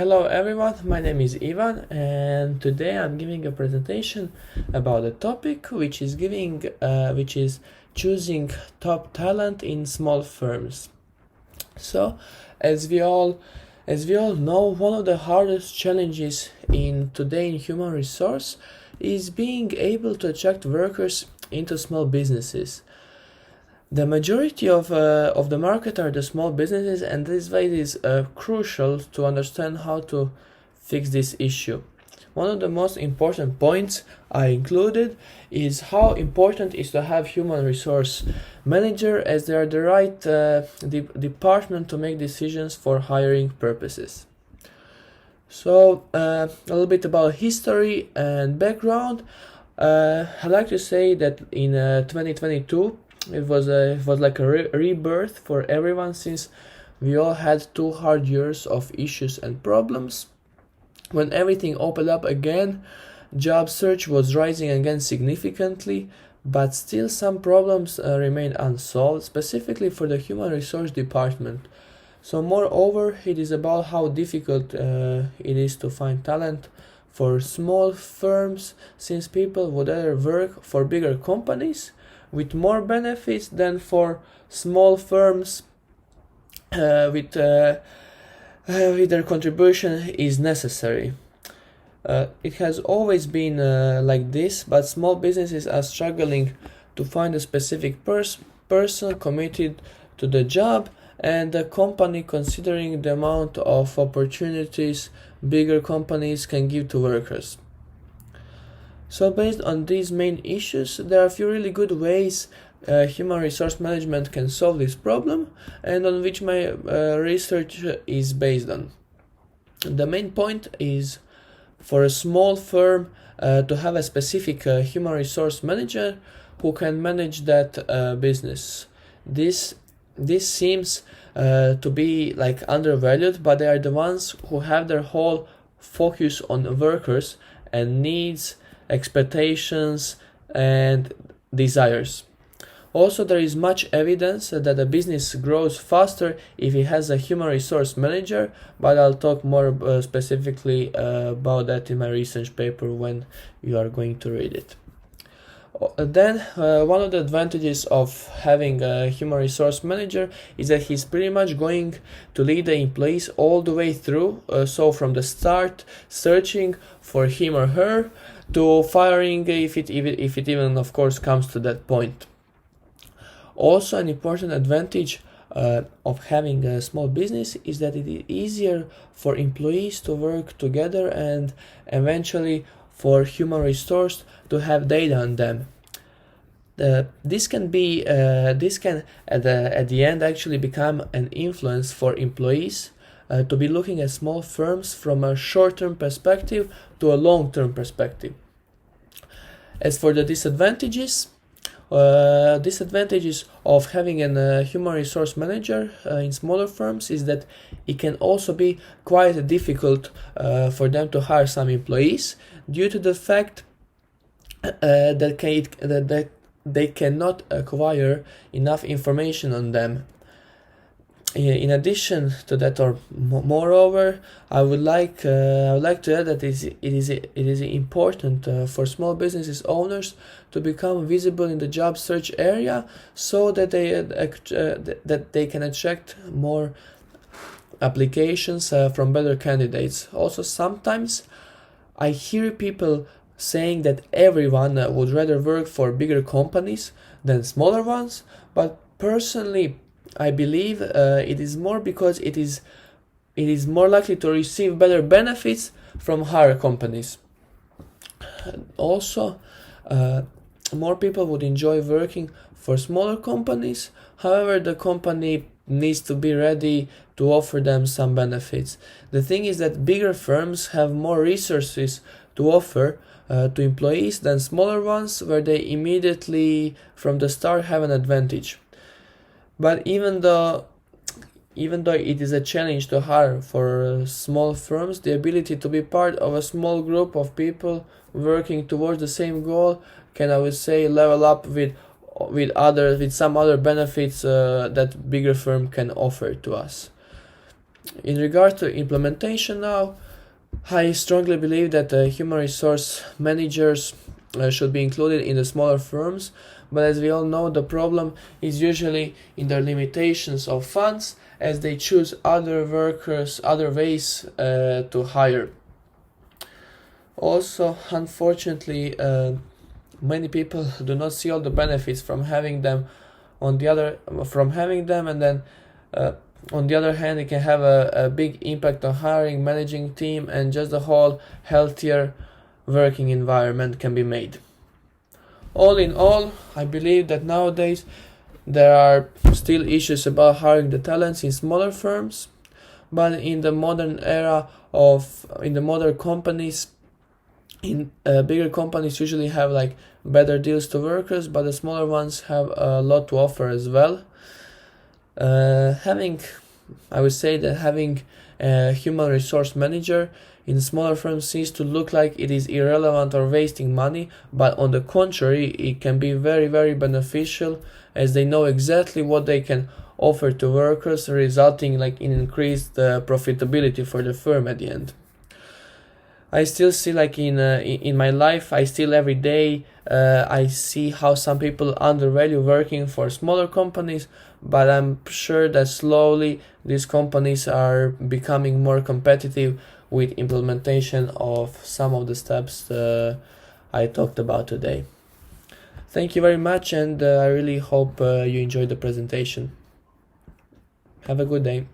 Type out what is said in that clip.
Hello everyone, my name is Ivan and today I'm giving a presentation about a topic which is choosing top talent in small firms. So, as we all know, one of the hardest challenges in human resource is being able to attract workers into small businesses. The majority of the market are the small businesses, and this way it is crucial to understand how to fix this issue. One of the most important points I included is how important it is to have human resource manager, as they are the right department to make decisions for hiring purposes. So a little bit about history and background. I'd like to say that in 2022 it was like a rebirth for everyone, since we all had 2 hard years of issues and problems. When everything opened up again, job search was rising again significantly, but still some problems remain unsolved, specifically for the human resource department. So moreover, it is about how difficult it is to find talent for small firms, since people would rather work for bigger companies with more benefits than for small firms with their contribution is necessary. It has always been like this, but small businesses are struggling to find a specific person committed to the job, and the company considering the amount of opportunities bigger companies can give to workers. So based on these main issues, there are a few really good ways human resource management can solve this problem, and on which my research is based on. The main point is for a small firm to have a specific human resource manager who can manage that business. This seems to be like undervalued, but they are the ones who have their whole focus on workers and needs, expectations and desires. Also, there is much evidence that a business grows faster if it has a human resource manager, but I'll talk more specifically about that in my research paper when you are going to read it. Then one of the advantages of having a human resource manager is that he's pretty much going to lead the employees all the way through, so from the start searching for him or her to firing, if it even of course comes to that point. Also, an important advantage of having a small business is that it is easier for employees to work together and eventually for human resource to have data on them. This can at the end actually become an influence for employees to be looking at small firms from a short-term perspective to a long-term perspective. As for the disadvantages of having a human resource manager in smaller firms is that it can also be quite difficult for them to hire some employees due to the fact that they cannot acquire enough information on them. In addition to that, or moreover, I would like to add that it is important for small businesses owners to become visible in the job search area, so that they can attract more applications from better candidates. Also, sometimes I hear people saying that everyone would rather work for bigger companies than smaller ones, but personally I believe it is more because it is more likely to receive better benefits from higher companies. Also, more people would enjoy working for smaller companies. However, the company needs to be ready to offer them some benefits. The thing is that bigger firms have more resources to offer to employees than smaller ones, where they immediately from the start have an advantage. But even though it is a challenge to hire for small firms, the ability to be part of a small group of people working towards the same goal can, I would say, level up with some other benefits that bigger firm can offer to us. In regard to implementation now, I strongly believe that human resource managers should be included in the smaller firms, but as we all know, the problem is usually in the limitations of funds, as they choose other workers, other ways to hire. Also, unfortunately, many people do not see all the benefits from having them. And then on the other hand, it can have a big impact on hiring, managing team, and just the whole healthier working environment can be made. All in all, I believe that nowadays there are still issues about hiring the talents in smaller firms, but in the modern era in the modern companies, in bigger companies usually have like better deals to workers, but the smaller ones have a lot to offer as well. I would say that having a human resource manager in smaller firms seems to look like it is irrelevant or wasting money, but on the contrary, it can be very, very beneficial, as they know exactly what they can offer to workers, resulting like in increased profitability for the firm at the end. I still see like in my life, I still every day I see how some people undervalue working for smaller companies, but I'm sure that slowly these companies are becoming more competitive with implementation of some of the steps I talked about today. Thank you very much, and I really hope you enjoyed the presentation. Have a good day.